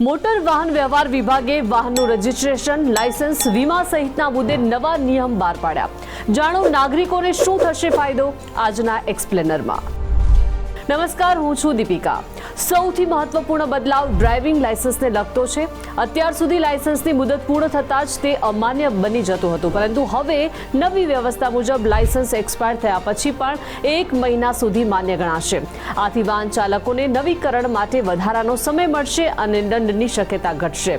Motor વાહન વ્યવહાર વિભાગે વાહનનું રજીસ્ટ્રેશન, લાયસન્સ, વીમા સહિતના મુદ્દે નવા નિયમ બહાર પાડ્યા। જાણો નાગરિકોને શું થશે ફાયદો આજના એક્સપ્લેનરમાં। નમસ્કાર, હું છું દીપિકા। સૌથી મહત્વપૂર્ણ બદલાવ ડ્રાઇવિંગ લાયસન્સને લગતો છે। અત્યાર સુધી લાયસન્સની મુદત પૂર્ણ થતાં જ તે અમાન્ય બની જતું હતું, પરંતુ હવે નવી વ્યવસ્થા મુજબ લાયસન્સ એક્સપાયર થયા પછી પણ 1 મહિના સુધી માન્ય ગણાશે। આથી વાહન ચાલકોને નવીકરણ માટે વધારાનો સમય મળશે અને દંડની શક્યતા ઘટશે।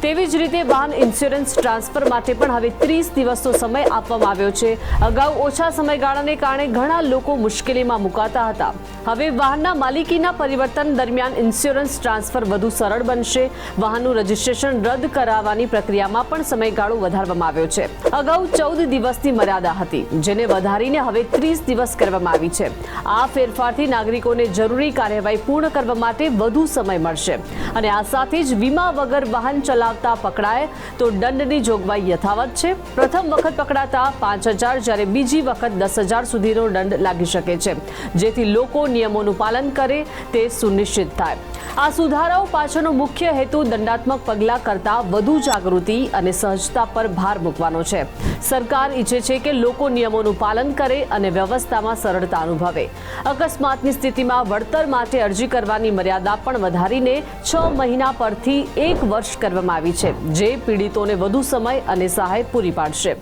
તેવી જ રીતે વાહન ઇન્સ્યોરન્સ ટ્રાન્સફર માટે પણ હવે 30 દિવસનો સમય આપવામાં આવ્યો છે। અગાઉ ઓછા સમયગાળાને કારણે ઘણા લોકો મુશ્કેલીમાં મુકાતા હતા। હવે વાહનના માલિકીના પરિવર્તન દરમિયાન ઇન્સ્યોરન્સ ટ્રાન્સફર વધુ સરળ બનશે। વાહનનું રજીસ્ટ્રેશન રદ કરાવવાની પ્રક્રિયામાં પણ સમયગાળો વધારવામાં આવ્યો છે। અગાઉ 14 દિવસની મર્યાદા હતી, જેને વધારીને હવે 30 દિવસ કરવામાં આવી છે। આ ફેરફારથી નાગરિકોને જરૂરી કાર્યવાહી પૂર્ણ કરવા માટે વધુ સમય મળશે અને આ સાથે જ વીમા વગર વાહન ચલાવતા પકડાય તો દંડની જોગવાઈ યથાવત છે। પ્રથમ વખત પકડાતા 5,000 જ્યારે બીજી વખત 10,000 સુધીનો દંડ લાગી શકે છે, જેથી લોકો નિયમોનું પાલન કરે તે સુનિશ્ચિત થાય। આ સુધારાઓ પાછળનો મુખ્ય હેતુ દંડાત્મક પગલાં કરતાં વધુ જાગૃતિ અને સહજતા પર ભાર મૂકવાનો છે। સરકાર ઈચ્છે છે કે લોકો નિયમોનું પાલન કરે અને વ્યવસ્થામાં સરળતા અનુભવે। અકસ્માતની સ્થિતિમાં વળતર માટે અરજી કરવાની મર્યાદા પણ વધારીને 6 મહિના પરથી 1 વર્ષ કરવામાં આવી છે, જે પીડિતોને વધુ સમય અને સહાય પૂરી પાડશે।